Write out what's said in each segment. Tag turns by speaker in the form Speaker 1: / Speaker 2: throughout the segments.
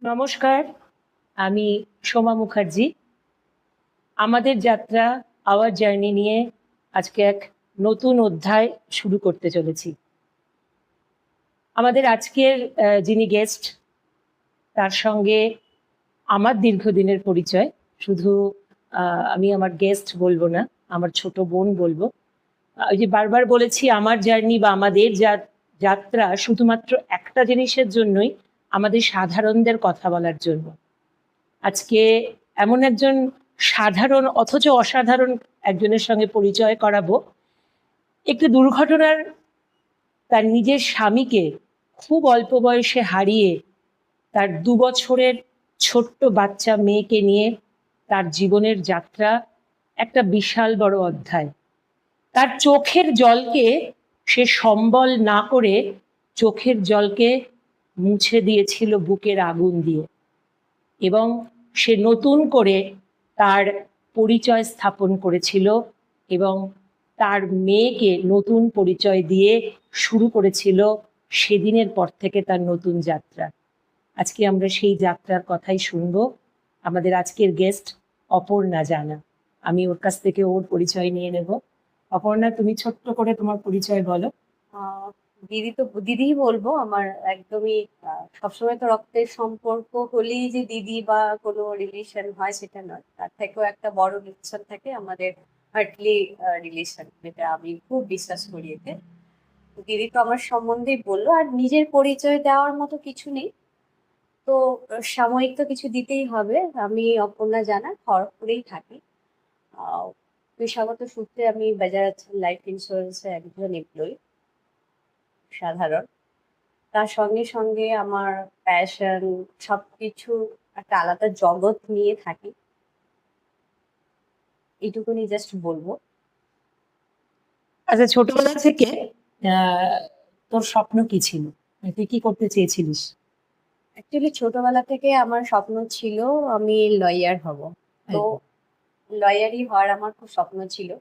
Speaker 1: নমস্কার, আমি সোমা মুখার্জি। আমাদের যাত্রা আওয়ার জার্নি নিয়ে আজকে এক নতুন অধ্যায় শুরু করতে চলেছি। আমাদের আজকের যিনি গেস্ট, তার সঙ্গে আমার দীর্ঘদিনের পরিচয়। শুধু আমি আমার গেস্ট বলবো না, আমার ছোট বোন বলবো। ওই যে বারবার বলেছি, আমার জার্নি বা আমাদের যাত্রা শুধুমাত্র একটা জিনিসের জন্যই, আমাদের সাধারণদের কথা বলার জন্য। আজকে এমন একজন সাধারণ অথচ অসাধারণ একজনের সঙ্গে পরিচয় করাবো। একটি দুর্ঘটনার তার নিজের স্বামীকে খুব অল্প বয়সে হারিয়ে তার 2 বছরের ছোট্ট বাচ্চা মেয়েকে নিয়ে তার জীবনের যাত্রা একটা বিশাল বড় অধ্যায়। তার চোখের জলকে সে সম্বল না করে চোখের জলকে মুছে দিয়েছিল বুকের আগুন দিয়ে, এবং সে নতুন করে তার পরিচয় স্থাপন করেছিল এবং তার মেয়েকে নতুন পরিচয় দিয়ে শুরু করেছিল সেদিনের পর থেকে তার নতুন যাত্রা। আজকে আমরা সেই যাত্রার কথাই শুনবো। আমাদের আজকের গেস্ট অপর্ণা জানা। আমি ওর কাছ থেকে ওর পরিচয় নিয়ে নেব। অপর্ণা, তুমি ছোট্ট করে তোমার পরিচয় বলো।
Speaker 2: দিদি বলবো। আমার একদমই সবসময় তো রক্তের সম্পর্ক হলেই যে দিদি বা কোনো রিলেশন হয় সেটা নয়, তার থেকেও একটা বড় রিলেশন থাকে আমাদের, হার্টলি রিলেশন, যেটা আমি খুব বিশ্বাস করি এতে। দিদি তো আমার সম্বন্ধেই বললো, আর নিজের পরিচয় দেওয়ার মতো কিছু নেই, তো সাময়িক তো কিছু দিতেই হবে। আমি অপর্ণা জানা, খড়গপুরেই থাকি। পেশাগত সূত্রে আমি বাজাজ লাইফ ইন্স্যুরেন্সের একজন এমপ্লয়ি, সাধারণ। তার সঙ্গে সঙ্গে আমার প্যাশন সবকিছু একটা আলাদা জগৎ নিয়ে থাকি, এইটুকুনি জাস্ট বলবো।
Speaker 1: আচ্ছা, ছোটবেলা থেকে তোর স্বপ্ন কি ছিল? তুই কি করতে চেয়েছিলিস?
Speaker 2: অ্যাকচুয়ালি ছোটবেলা থেকে আমার স্বপ্ন ছিল আমি লয়ার হব। তো লয়ারই হওয়ার আমার খুব স্বপ্ন ছিল।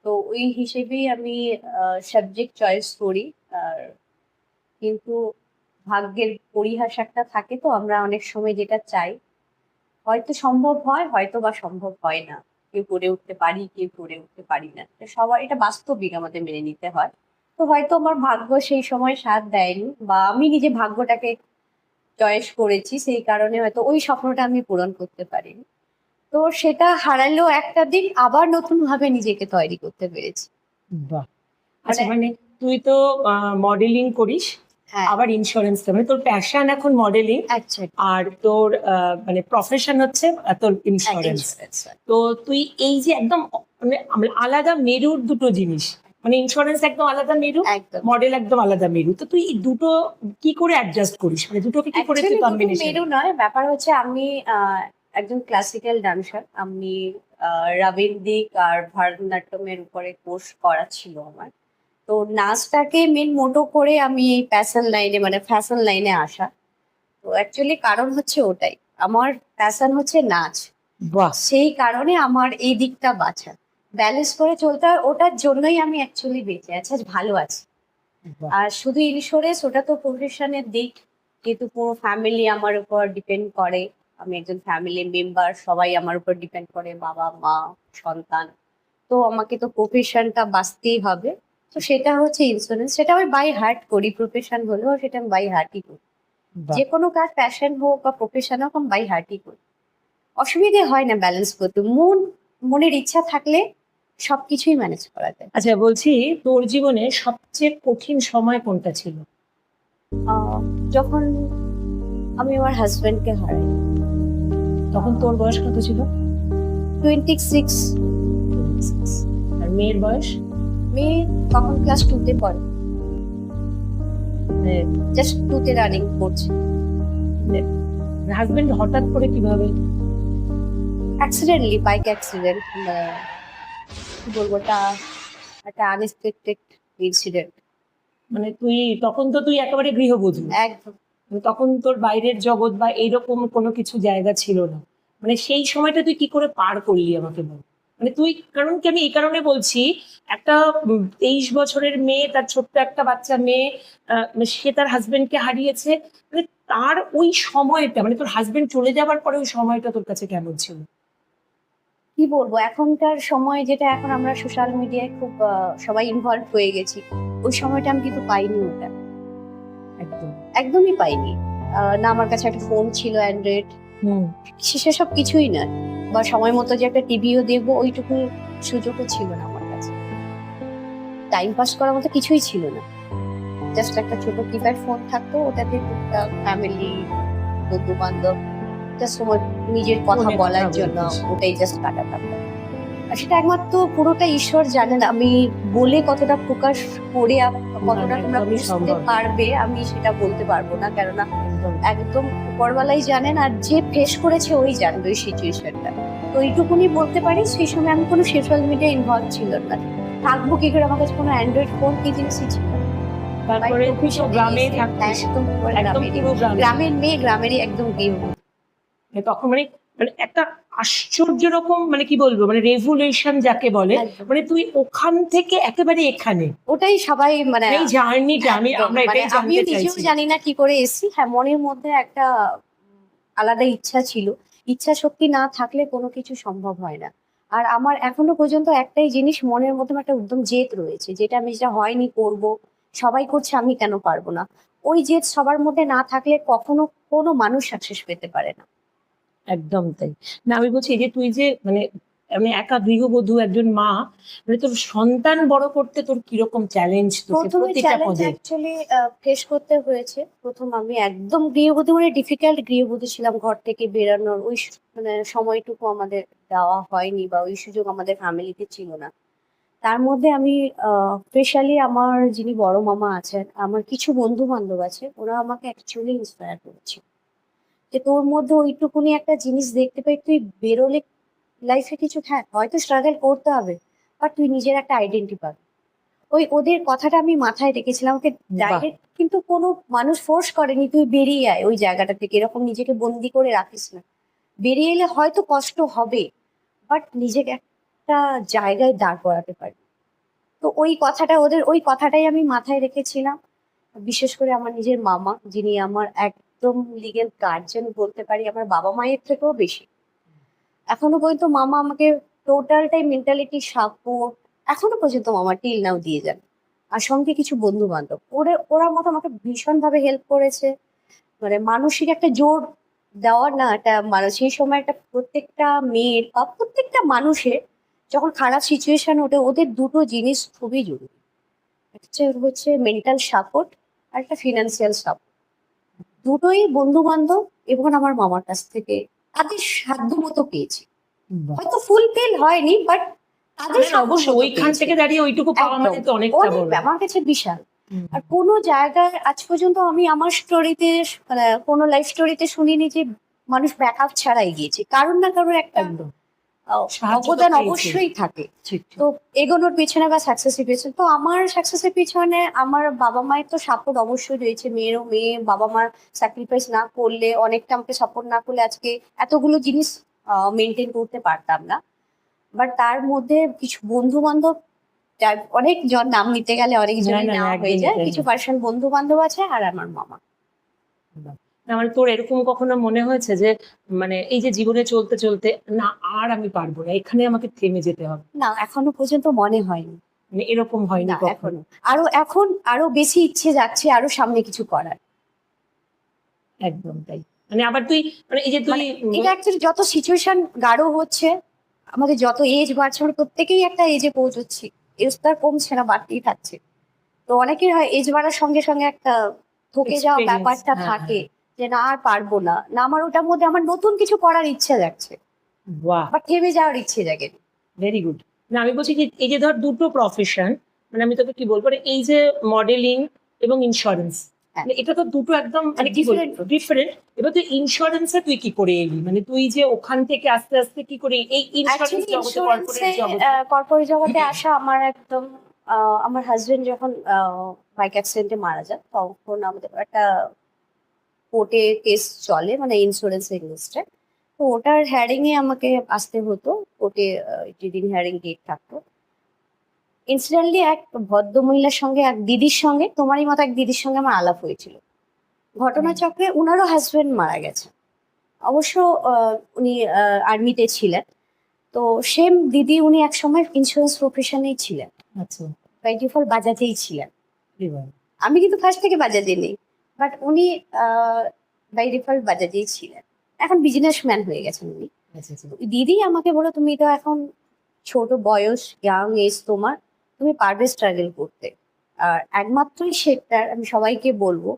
Speaker 2: তো ওই হিসেবেই আমি সাবজেক্ট চয়েস করি। আর কিন্তু ভাগ্যের পরিহাস একটা থাকে, তো আমরা অনেক সময় যেটা চাই হয়তো সম্ভব হয়, হয়তো বা সম্ভব হয় না। কেউ করে উঠতে পারি, কেউ করে উঠতে পারি না, সবার এটা বাস্তবিক, আমাদের মেনে নিতে হয়। তো হয়তো আমার ভাগ্য সেই সময় সাথ দেয়নি, বা আমি নিজে ভাগ্যটাকে চয়েস করেছি, সেই কারণে হয়তো ওই স্বপ্নটা আমি পূরণ করতে পারিনি। তো সেটা হারালেও একটা দিন আবার নতুন ভাবে নিজেকে তৈরি করতে পেরেছি।
Speaker 1: বাহ! আচ্ছা, মানে তুই তো মডেলিং করিস,
Speaker 2: হ্যাঁ,
Speaker 1: আবার ইন্স্যুরেন্স, মানে তোর প্যাশন এখন মডেলিং, আর তোর মানে প্রফেশন হচ্ছে তোর ইন্স্যুরেন্স। তো তুই এই যে একদম মানে আলাদা মেরুর দুটো জিনিস, মানে ইন্স্যুরেন্স একদম আলাদা মেরু, মডেল একদম আলাদা মেরু, তো তুই এই দুটো কি করে অ্যাডজাস্ট করিস? মানে দুটোকে কি করে তুই কম্বিনেশন?
Speaker 2: মেরু নয়, ব্যাপার হচ্ছে আমি একজন ক্লাসিক্যাল ডান্সার। আমি রাবীন্দ্রিক আর ভারতনাট্যমের উপরে কোর্স করা ছিল আমার। তো নাচটাকে মেন মোটো করে আমি এই প্যাশন লাইনে, মানে ফ্যাশন লাইনে আসা। তো অ্যাকচুয়ালি কারণ হচ্ছে ওটাই, আমার প্যাশন হচ্ছে নাচ।
Speaker 1: বাহ!
Speaker 2: সেই কারণে আমার এই দিকটা বাছা, ব্যালেন্স করে চলতে হয়, ওটার জন্যই আমি অ্যাকচুয়ালি বেঁচে আছি, আজ ভালো আছি।
Speaker 1: বাহ!
Speaker 2: আর শুধু ইন্স্যুরেন্স, ওটা তো প্রফেশনের দিক, কিন্তু পুরো ফ্যামিলি আমার উপর ডিপেন্ড করে। আমি একজন ফ্যামিলি মেম্বার, সবাই আমার উপর ডিপেন্ড করে, বাবা মা সন্তান। তো আমাকে তো প্রফেশনটা বাঁচতেই হবে। তো সেটা হচ্ছে ইন্স্যুরেন্স, সেটা আমি বাই হার্ট করি, প্রফেশন হলেও সেটা আমি বাই হার্টই করি।
Speaker 1: বাহ!
Speaker 2: যে কোনো কাজ, প্যাশন হোক বা প্রফেশন হোক, আমি বাই হার্টই করি। অসুবিধে হয় না ব্যালেন্স করতে, মনের ইচ্ছা থাকলে সবকিছুই ম্যানেজ করা যায়।
Speaker 1: আচ্ছা, বলছি, তোর জীবনে সবচেয়ে কঠিন সময় কোনটা ছিল?
Speaker 2: যখন আমি আমার হাজবেন্ডকে হারাই।
Speaker 1: তখন তোর বয়স কত ছিল?
Speaker 2: 26।
Speaker 1: আর মেয়ের বয়স?
Speaker 2: মেয়ে তখন ক্লাস 2-তে পড়ে, জাস্ট 2-তে রানিং করছে।
Speaker 1: হাজবেন্ড হঠাৎ করে কিভাবে?
Speaker 2: অ্যাক্সিডেন্টলি, বাইক অ্যাক্সিডেন্ট, কি বলবো, একটা আনএক্সপেক্টেড ইনসিডেন্ট।
Speaker 1: মানে তখন তো তুই একেবারে গৃহবধূ,
Speaker 2: একদম।
Speaker 1: তখন তোর বাইরের জগৎ বা এইরকম কোনো কিছু জায়গা ছিল না, মানে সেই সময়টা তুই কি করে পার করলি আমাকে বল। মানে তুই, কারণ কি আমি এই কারণে বলছি, একটা 23 বছরের মেয়ে, তার ছোট্ট একটা বাচ্চা মেয়ে, সে তার হাজবেন্ডকে হারিয়েছে, মানে তার ওই সময়টা, মানে তোর হাজবেন্ড চলে যাবার পরে ওই সময়টা তোর কাছে কেমন ছিল?
Speaker 2: কি বলবো, এখনকার সময় যেটা, এখন আমরা সোশ্যাল মিডিয়ায় খুব সবাই ইনভলভ হয়ে গেছি, ওই সময়টা আমি কিন্তু পাইনি ওটা,
Speaker 1: একদম।
Speaker 2: একদমই পাইনি। না আমার কাছে একটা ফোন ছিল অ্যান্ড্রয়েড, সেসব কিছুই না। বা সময় মতো যে একটা টিভিও দেখবো ওইটুকু সুযোগও ছিল না আমার কাছে। টাইম পাস করার মতো কিছুই ছিল না। জাস্ট একটা ছোট কিপ্যাড ফোন থাকতো, ওটাতে টুকটাক ফ্যামিলি, বন্ধু বান্ধব, জাস্ট তোমার নিজের কথা
Speaker 1: ফোনে
Speaker 2: বলার
Speaker 1: কথা
Speaker 2: জন্য
Speaker 1: বলতিস।
Speaker 2: ওটাই জাস্ট কাটাতাম। আর সেটা একমাত্র পুরোটা ঈশ্বর জানেন, আমি বলে কতটা প্রকাশ করে কতটা তোমরা
Speaker 1: একদমই
Speaker 2: বুঝতে
Speaker 1: সম্ভব।
Speaker 2: পারবে আমি সেটা বলতে পারবো না, কেননা
Speaker 1: একদম।
Speaker 2: একদম উপরওয়ালাই জানেন, আর যে ফেস করেছে ওই জানবে ওই সিচুয়েশনটা। তো এইটুকুনি বলতে পারি, সেই সময় আমি কোনো সোশ্যাল মিডিয়া ইনভলভ ছিল না। থাকবো কি করে, আমার কাছে কোনো অ্যান্ড্রয়েড ফোন কি জিনিসই ছিল না।
Speaker 1: তারপরে তুই তো গ্রামে থাকতিস,
Speaker 2: একদম পুরো
Speaker 1: একদম পুরো গ্রামে।
Speaker 2: গ্রামের মেয়ে, গ্রামেরই একদম গৃহবধূ।
Speaker 1: তখন মানে, মানে একটা আশ্চর্য রকম, মানে কি বলবো, মানে রেভুলেশন যাকে বলে,
Speaker 2: একদম।
Speaker 1: মানে তুই ওখান থেকে একেবারে এখানে,
Speaker 2: ওটাই সবাই মানে
Speaker 1: এই জার্নিটা
Speaker 2: একদম,
Speaker 1: আমরা
Speaker 2: মানে
Speaker 1: এটাই
Speaker 2: আমিও
Speaker 1: জানতে
Speaker 2: নিজেও
Speaker 1: চাইছি।
Speaker 2: জানি না কি করে এসেছি। হ্যাঁ, মনের মধ্যে একটা আলাদা ইচ্ছা ছিল। ইচ্ছা শক্তি না থাকলে কোনো কিছু সম্ভব হয় না। আর আমার এখনো পর্যন্ত একটাই জিনিস মনের মধ্যে একটা উদ্যম জেদ রয়েছে, যেটা আমি, যেটা হয়নি করব, সবাই করছে আমি কেন পারবো না। ওই জেদ সবার মধ্যে না থাকলে কখনো কোনো মানুষ সাকসেস পেতে পারে না।
Speaker 1: একদম তাই। না আমি বলছি, এই যে তুই যে মানে, আমি একা গৃহবধূ একজন মা, মানে তোর সন্তান বড় করতে তোর কিরকম চ্যালেঞ্জ তোকে
Speaker 2: প্রথমে
Speaker 1: প্রতিটা
Speaker 2: চ্যালেঞ্জ
Speaker 1: পদে?
Speaker 2: অ্যাকচুয়ালি ফেস করতে হয়েছে। প্রথম আমি একদম গৃহবধূ, মানে ডিফিকাল্ট গৃহবধূ ছিলাম। ঘর থেকে বেরানোর ওই মানে সময়টুকু আমাদের দেওয়া হয়নি, বা ওই সুযোগ আমাদের ফ্যামিলিতে ছিল না। তার মধ্যে আমি স্পেশালি আমার যিনি বড় মামা আছেন, আমার কিছু বন্ধু বান্ধব আছে, ওরা আমাকে অ্যাকচুয়ালি ইন্সপায়ার করেছে, যে তোর মধ্যে ওইটুকুনি একটা জিনিস দেখতে পাই, তুই বেরোলে লাইফে কিছু, হ্যাঁ হয়তো স্ট্রাগল করতে হবে, বাট তুই নিজের একটা আইডেন্টি পাবি। ওই ওদের কথাটা আমি মাথায় রেখেছিলাম। ওকে
Speaker 1: বাহ!
Speaker 2: ডাইরেক্ট কিন্তু কোনো মানুষ ফোর্স করেনি তুই বেরিয়ে আয় ওই জায়গাটা থেকে, এরকম নিজেকে বন্দি করে রাখিস না। বেরিয়ে এলে হয়তো কষ্ট হবে, বাট নিজেকে একটা জায়গায় দাঁড় করাতে পারি। তো ওই কথাটা, ওদের ওই কথাটাই আমি মাথায় রেখেছিলাম। বিশেষ করে আমার নিজের মামা, যিনি আমার একদম লিগেল গার্জিয়ান বলতে পারি, আমার বাবা মায়ের থেকেও বেশি। এখনো পর্যন্ত মামা আমাকে টোটালটাই মেন্টালিটি সাপোর্ট এখনো পর্যন্ত মামা টিল নাও দিয়ে যান। আর সঙ্গে কিছু বন্ধু বান্ধব, ওরা মতো আমাকে ভীষণ ভাবে হেল্প করেছে। মানে মানসিক একটা জোর দেওয়ার না, একটা মানুষ সেই সময় একটা প্রত্যেকটা মেয়ের বা প্রত্যেকটা মানুষের যখন খারাপ সিচুয়েশন ওঠে, ওদের দুটো জিনিস খুবই জরুরি। একটা হচ্ছে মেন্টাল সাপোর্ট, আর একটা ফিনান্সিয়াল সাপোর্ট। দুটোই বন্ধু বান্ধব এবং আমার মামার কাছ থেকে তাদের সাধ্য মতো পেয়েছি।
Speaker 1: বাহ!
Speaker 2: হয়তো ফুলফিল হয়নি, বাট তাদের
Speaker 1: না, না, অবশ্যই ওইখান থেকে দাঁড়িয়ে ওইটুকু পাওয়া মানে তো অনেকটা
Speaker 2: অনেক
Speaker 1: বড়।
Speaker 2: আমার কাছে বিশাল।
Speaker 1: হুম।
Speaker 2: আর কোনো জায়গায় আজ পর্যন্ত আমি আমার স্টোরিতে, মানে কোনো লাইফ স্টোরিতে শুনিনি যে মানুষ ব্যাকআপ ছাড়া এগিয়েছে। কারোর না কারোর একটা
Speaker 1: একদম। সাহায্য তো
Speaker 2: অবদান
Speaker 1: পেয়েছি।
Speaker 2: অবশ্যই থাকে।
Speaker 1: ঠিক, ঠিক।
Speaker 2: তো এগোনোর পেছনে বা সাকসেসের পেছনে, তো আমার সাকসেসের পিছনে আমার বাবা মায়ের তো সাপোর্ট অবশ্যই রয়েছে। মেয়েরও মেয়ে, বাবা মার স্যাক্রিফাইস না করলে, অনেকটা আমাকে সাপোর্ট না করলে আজকে এতগুলো জিনিস মেনটেন করতে পারতাম না। বাট তার মধ্যে কিছু বন্ধু বান্ধব, অনেক জন নাম নিতে গেলে অনেক
Speaker 1: না,
Speaker 2: জনই
Speaker 1: না, না,
Speaker 2: নেওয়া হয়ে
Speaker 1: একদমই
Speaker 2: যায়।
Speaker 1: তাই।
Speaker 2: কিছু পার্সেন্ট বন্ধু বান্ধব আছে, আর আমার মামা।
Speaker 1: বাহ! না মানে তোর এরকম কখনো মনে হয়েছে যে, মানে এই যে জীবনে চলতে, চলতে না আর আমি পারবো না, এখানে আমাকে থেমে যেতে হবে?
Speaker 2: না, এখনো পর্যন্ত মনে হয়নি।
Speaker 1: মানে এরকম হয়নি
Speaker 2: না,
Speaker 1: কখনো?
Speaker 2: এখনো এখন আরো বেশি ইচ্ছে যাচ্ছে আরো সামনে কিছু করার।
Speaker 1: একদম তাই। মানে আবার তুই, মানে এই যে তুই
Speaker 2: মানে এটা অ্যাকচুয়ালি যত সিচুয়েশন গাঢ় হচ্ছে, আমাদের যত এজ বাড়ছে, আমরা প্রত্যেকেই একটা এজে পৌঁছচ্ছি। এজ তো আর কমছে না, বাড়তেই থাকছে। তো অনেকের হয় এজ বাড়ার সঙ্গে সঙ্গে একটা থকে যাওয়া
Speaker 1: এক্সপেরিয়েন্স,
Speaker 2: ব্যাপারটা
Speaker 1: হ্যাঁ,
Speaker 2: থাকে,
Speaker 1: হ্যাঁ।
Speaker 2: যে না আর পারবো না, না আমার ওটার মধ্যে আমার নতুন কিছু করার ইচ্ছে যাচ্ছে,
Speaker 1: বাহ!
Speaker 2: বা থেমে যাওয়ার ইচ্ছে জাগে।
Speaker 1: Very good. না আমি বলছি যে এই যে ধর দুটো প্রফেশন, মানে আমি তোকে কি বলবো, মানে এই যে মডেলিং এবং ইন্স্যুরেন্স,
Speaker 2: হ্যাঁ,
Speaker 1: মানে এটা তো দুটো একদম মানে কি
Speaker 2: ডিফারেন্ট।
Speaker 1: বলবো ডিফারেন্ট। এবার তুই ইন্স্যুরেন্সে তুই কি করে এলি, মানে তুই যে ওখান থেকে আস্তে আস্তে কি করে এই ইন্স্যুরেন্স
Speaker 2: অ্যাকচুয়ালি
Speaker 1: জগতে, কর্পোরেট জগতে?
Speaker 2: কর্পোরেট জগতে আসা আমার একদম, আমার হাজবেন্ড যখন বাইক অ্যাক্সিডেন্টে মারা যান, তখন আমাদের একটা কোর্টে কেস চলে, মানে ইন্স্যুরেন্স এগেনস্টে। তো ওটার হ্যারিং এ আমাকে আসতে হতো, কোর্টে যেদিন হ্যারিং ডেট থাকতো। ইনসিডেন্টলি এক ভদ্র মহিলার সঙ্গে, এক দিদির সঙ্গে, তোমারই মতো এক দিদির সঙ্গে আমার আলাপ হয়েছিল। ঘটনাচক্রে উনারও হাজবেন্ড মারা গেছে, অবশ্য উনি আর্মিতে ছিলেন। তো সেম দিদি, উনি একসময় ইন্স্যুরেন্স প্রফেশনেই ছিলেন,
Speaker 1: আচ্ছা
Speaker 2: 24 বাজাজেই ছিলেন।
Speaker 1: এবার
Speaker 2: আমি কিন্তু ফার্স্ট থেকে বাজাজে নেই, বাট উনি বাই ডিফল্ট বাজাজেই ছিলেন। এখন বিজনেসম্যান হয়ে গেছেন উনি।
Speaker 1: আচ্ছা আচ্ছা
Speaker 2: ওই দিদি আমাকে বলো, তুমি তো এখন ছোট বয়স, ইয়াং এজ তোমার, তুমি পারবে স্ট্রাগল করতে। আর একমাত্রই সেক্টর আমি সবাইকে বলবো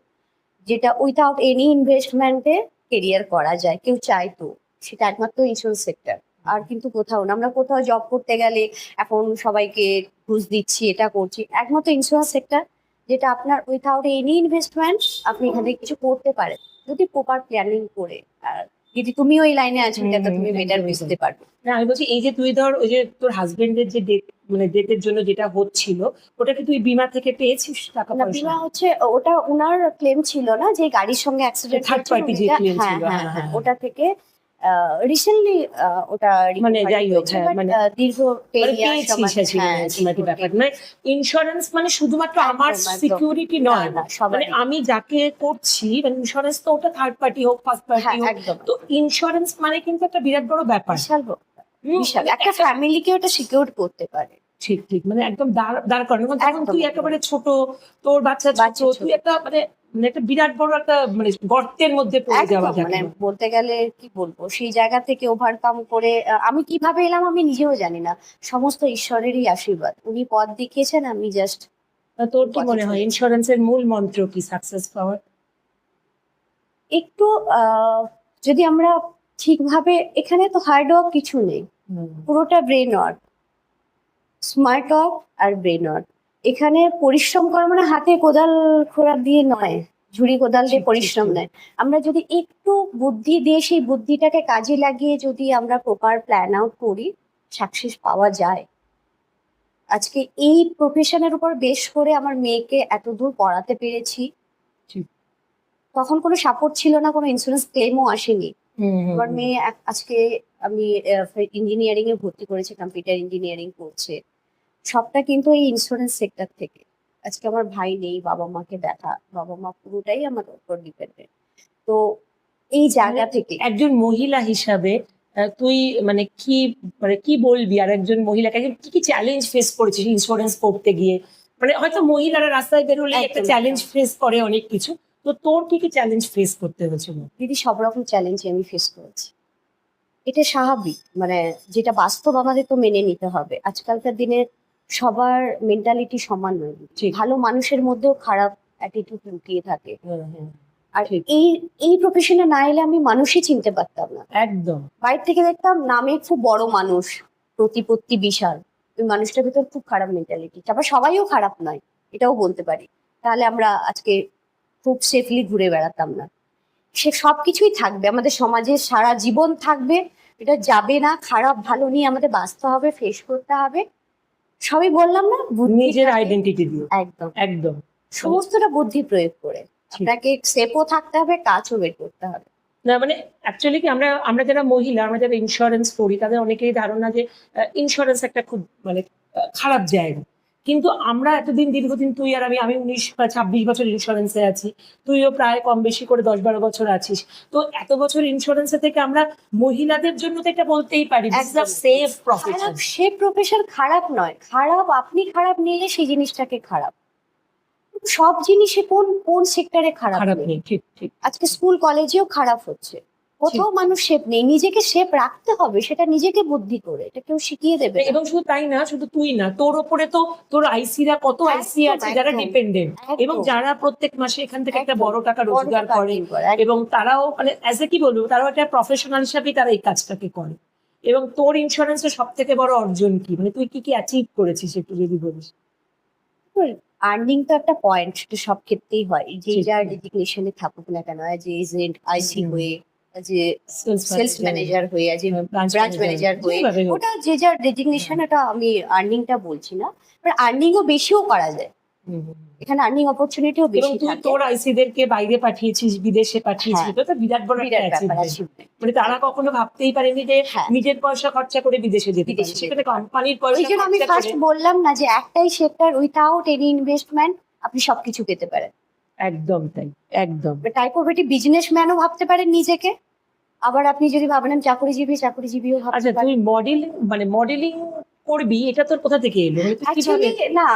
Speaker 2: যেটা উইথাউট এনি ইনভেস্টমেন্টে কেরিয়ার করা যায়, কেউ চায় তো, সেটা একমাত্র ইন্স্যুরেন্স সেক্টর। আর কিন্তু কোথাও না, আমরা কোথাও জব করতে গেলে এখন সবাইকে ঘুষ দিচ্ছি, এটা করছি, একমাত্র ইন্স্যুরেন্স সেক্টর যেটা আপনার উইথাউট এনি ইনভেস্টমেন্ট আপনি এখান থেকে কিছু করতে পারেন, যদি প্রপার প্ল্যানিং করে। আর যদি তুমি ওই লাইনে আছো, এটা তুমি বেটার
Speaker 1: একদমই
Speaker 2: বুঝতে পারবে।
Speaker 1: না, আমি বলছি এই যে তুই ধর ওই যে তোর হাজবেন্ডের যে ডেট, মানে ডেটের জন্য যেটা হচ্ছিল, ওটা কি তুই বিমা থেকে পেয়েছিস টাকা
Speaker 2: না,
Speaker 1: পয়সা?
Speaker 2: বিমা হচ্ছে ওটা উনার ক্লেম ছিল না, যে গাড়ির সঙ্গে অ্যাক্সিডেন্ট
Speaker 1: থার্ড পার্টি যে ক্লেম ছিল,
Speaker 2: হ্যাঁ
Speaker 1: হ্যাঁ হ্যাঁ,
Speaker 2: ওটা থেকে রিসেন্টলি ওটা
Speaker 1: মানে
Speaker 2: recovery
Speaker 1: যাই হোক,
Speaker 2: হয়েছে,
Speaker 1: হ্যাঁ,
Speaker 2: but,
Speaker 1: মানে
Speaker 2: দীর্ঘ 10
Speaker 1: মানে
Speaker 2: years
Speaker 1: পেয়েছিস
Speaker 2: সময়-
Speaker 1: আছে
Speaker 2: হ্যাঁ,
Speaker 1: মানে
Speaker 2: দীর্ঘ
Speaker 1: ব্যাপার
Speaker 2: 10
Speaker 1: মানে ইন্স্যুরেন্স মানে শুধুমাত্র আমার
Speaker 2: একদম, একদম।
Speaker 1: সিকিউরিটি
Speaker 2: না,
Speaker 1: নয়,
Speaker 2: না,
Speaker 1: মানে
Speaker 2: সবারই।
Speaker 1: আমি যাকে করছি মানে ইন্স্যুরেন্স তো ওটা থার্ড পার্টি হোক ফার্স্ট পার্টি
Speaker 2: হ্যাঁ,
Speaker 1: হোক,
Speaker 2: একদম,
Speaker 1: তো ইন্স্যুরেন্স মানে কিন্তু একটা বিরাট বড় ব্যাপার।
Speaker 2: বিশাল বড়,
Speaker 1: হুম,
Speaker 2: বিশাল
Speaker 1: মানে
Speaker 2: একটা ফ্যামিলিকে ওটা সিকিউর করতে পারে।
Speaker 1: ঠিক ঠিক, মানে একদম দাঁড় করানো, মানে তখন
Speaker 2: একদম,
Speaker 1: তুই
Speaker 2: একদম।
Speaker 1: একেবারে ছোট, তোর বাচ্চা ছোট,
Speaker 2: বাচ্চা ছোট।
Speaker 1: তুই একটা মানে মানে একটা বিরাট বড় একটা মানে গর্তের মধ্যে পড়ে যাওয়া
Speaker 2: একদম,
Speaker 1: যাকে
Speaker 2: মানে
Speaker 1: বলে।
Speaker 2: বলতে গেলে কি বলবো, সেই জায়গা থেকে ওভারকাম করে আমি কিভাবে এলাম আমি নিজেও জানি না, সমস্ত ঈশ্বরেরই আশীর্বাদ, উনি পথ দেখিয়েছেন, আমি জাস্ট
Speaker 1: তা তোর কি
Speaker 2: পথে
Speaker 1: মনে হয়
Speaker 2: চলেছি।
Speaker 1: ইন্স্যুরেন্সের মূল মন্ত্র কি সাকসেস পাওয়ার?
Speaker 2: একটু যদি আমরা ঠিকভাবে, এখানে তো হার্ড ওয়ার্ক কিছু নেই, পুরোটা ব্রেন ওয়ার্ক, স্মার্ট ওয়ার্ক আর ব্রেন ওয়ার্ক। এখানে পরিশ্রম করা মানে হাতে কোদাল খোঁড়া দিয়ে নয়, ঝুড়ি কোদাল দিয়ে
Speaker 1: ঠিক, ঠিক,
Speaker 2: পরিশ্রম
Speaker 1: ঠিক।
Speaker 2: নয়। আমরা যদি একটু বুদ্ধি দিয়ে সেই বুদ্ধিটাকে কাজে লাগিয়ে যদি আমরা প্রপার প্ল্যান আউট করি, সাকসেস পাওয়া যায়। আজকে এই প্রফেশনের উপর বেশ করে আমার মেয়েকে এত দূর পড়াতে পেরেছি।
Speaker 1: ঠিক।
Speaker 2: তখন কোনো সাপোর্ট ছিল না, কোনো ইন্স্যুরেন্স ক্লেমও আসেনি। আমার মেয়ে আজকে আমি ইঞ্জিনিয়ারিং এ ভর্তি করেছি, কম্পিউটার ইঞ্জিনিয়ারিং করছে, সবটা কিন্তু এই ইন্স্যুরেন্স সেক্টর থেকে। আজকে আমার ভাই নেই, বাবা মাকে দেখা, বাবা মা পুরোটাই আমার উপর ডিপেন্ডেন্ট। তো এই জায়গা থেকে
Speaker 1: একজন মহিলা হিসাবে তুই মানে কি বলবি আর একজন মহিলাকে কি কি চ্যালেঞ্জ ফেস করেছিস ইন্স্যুরেন্স করতে গিয়ে? মানে হয়তো মহিলারা রাস্তায় বেরোলে একটা
Speaker 2: একদম,
Speaker 1: চ্যালেঞ্জ
Speaker 2: একদম।
Speaker 1: ফেস করে অনেক কিছু, তো তোর কি কি চ্যালেঞ্জ ফেস করতে হয়েছিল?
Speaker 2: দিদি, সব রকম চ্যালেঞ্জ আমি ফেস করেছি, এটা স্বাভাবিক, মানে যেটা বাস্তব আমাদের তো মেনে নিতে হবে। আজকালকার দিনে সবার মেন্টালিটি সমান নয়,
Speaker 1: ঠিক।
Speaker 2: ভালো মানুষের মধ্যেও খারাপ অ্যাটিটিউড লুকিয়ে থাকে। আর
Speaker 1: ঠিক।
Speaker 2: এই প্রফেশনে না এলে আমি মানুষই চিনতে পারতাম না।
Speaker 1: একদম।
Speaker 2: বাইরে থেকে দেখতাম নামে খুব বড় মানুষ, প্রতিপত্তি বিশাল, ওই মানুষটার ভিতর খুব খারাপ মেন্টালিটি। তারপর সবাইও খারাপ নয়, এটাও বলতে পারি, তাহলে আমরা আজকে খুব সেফলি ঘুরে বেড়াতাম না। সে সবকিছুই থাকবে আমাদের সমাজে, সারা জীবন থাকবে, এটা যাবে না। খারাপ ভালো নিয়ে আমাদের বাঁচতে হবে, ফেস করতে হবে। সবই বললাম না, বুদ্ধি
Speaker 1: নিজের
Speaker 2: থাকে।
Speaker 1: আইডেন্টিটি দিয়ে।
Speaker 2: একদম,
Speaker 1: একদম।
Speaker 2: সমস্তটা বুদ্ধি প্রয়োগ করে
Speaker 1: ঠিক।
Speaker 2: আপনাকে সেফও থাকতে হবে, কাজও বের করতে হবে।
Speaker 1: না মানে অ্যাকচুয়ালি কি আমরা আমরা যারা মহিলা, আমরা যারা ইন্স্যুরেন্স করি, তাদের অনেকেই ধারণা যে ইন্স্যুরেন্স একটা খুব মানে খারাপ জায়গা, কিন্তু আমরা এতদিন দীর্ঘদিন, তুই আর আমি 19 বা 26 বছর ইন্স্যুরেন্সে আছি, তুইও প্রায় কম বেশি করে 10-12 বছর আছিস, তো এত বছর ইন্স্যুরেন্সে থেকে আমরা মহিলাদের জন্য তো এটা বলতেই পারি
Speaker 2: একদম।
Speaker 1: Safe profession.
Speaker 2: খারাপ সে প্রফেশন খারাপ নয়, খারাপ আপনি খারাপ নিলে সেই জিনিসটাকে খারাপ। সব জিনিসে কোন কোন সেক্টরে খারাপ
Speaker 1: খারাপ
Speaker 2: নেই।
Speaker 1: নেই, ঠিক ঠিক।
Speaker 2: আজকে স্কুল কলেজেও খারাপ হচ্ছে, কোথাও মানুষ শেপ নেই, নিজেকে শেপ রাখতে হবে, সেটা নিজেকে বুদ্ধি করে, এটা কেউ শিখিয়ে দেবে না।
Speaker 1: এবং শুধু তাই না, শুধু তুই না, তোর ওপরে তো তোর আইসিরা, কত আইসি
Speaker 2: একদম,
Speaker 1: আছে যারা
Speaker 2: একদম,
Speaker 1: ডিপেন্ডেন্ট, এবং
Speaker 2: একদম।
Speaker 1: যারা প্রত্যেক মাসে এখান থেকে একটা
Speaker 2: একদম,
Speaker 1: বড় টাকা
Speaker 2: বড়
Speaker 1: রোজগার
Speaker 2: টাকা
Speaker 1: করে,
Speaker 2: earn করে, একদম।
Speaker 1: এবং তারাও মানে অ্যাজ এ কি বলবো, তারাও একটা প্রফেশনাল হিসাবেই তারা এই কাজটাকে করে। এবং তোর ইন্স্যুরেন্সের সব থেকে বড় অর্জন কি, মানে তুই কি কি অ্যাচিভ করেছিস একটু যদি বলিস?
Speaker 2: আর্নিং তো একটা পয়েন্ট, সব ক্ষেত্রেই হয়, যে
Speaker 1: ঠিক।
Speaker 2: যার ডেজিগনেশনে থাকুক না কেন, অ্যাজ এ এজেন্ট, আইসি
Speaker 1: হুম।
Speaker 2: হয়ে, যে সেলস ম্যানেজার হয়ে, as a
Speaker 1: branch
Speaker 2: branch manager হয়ে,
Speaker 1: যেভাবে হোক।
Speaker 2: ওটা যে যার ডেজিগনেশন, এটা আমি আর্নিংটা বলছি না, বাট আর্নিংও বেশিও করা যায়। এখানে আর্নিং অপরচুনিটিও
Speaker 1: এবং
Speaker 2: বেশি
Speaker 1: তুই
Speaker 2: থাকে।
Speaker 1: তোর আইসিদেরকে বাইরে পাঠিয়েছিস, বিদেশে পাঠিয়েছিস,
Speaker 2: হ্যাঁ।
Speaker 1: এটা তো বিরাট বড় একটা
Speaker 2: বিরাট ব্যাপার
Speaker 1: achievement।
Speaker 2: achievement।
Speaker 1: মানে তারা কখনো ভাবতেই পারেনি যে
Speaker 2: হ্যাঁ।
Speaker 1: নিজের পয়সা খরচা করে বিদেশে যেতে পারে,
Speaker 2: বিদেশে যেতে
Speaker 1: সেখানে
Speaker 2: পারে।
Speaker 1: কোম্পানির
Speaker 2: ওই
Speaker 1: পয়সা
Speaker 2: জন্য আমি
Speaker 1: খরচা
Speaker 2: ফার্স্ট
Speaker 1: করে।
Speaker 2: বললাম না যে একটাই সেক্টর উইথাউট এনি ইনভেস্টমেন্ট আপনি সবকিছু পেতে পারেন।
Speaker 1: একদম তাই, একদম।
Speaker 2: টাইপোভেটি বিজনেসম্যানও ভাবতে পারেন নিজেকে, আবার আপনি যদি ভাবেন চাকরিজীবীও ভাবতে
Speaker 1: আচ্ছা,
Speaker 2: পারেন।
Speaker 1: তুই মডেলিং করবি, এটা তোর কোথা থেকে এলো? মানে তুই কিভাবে?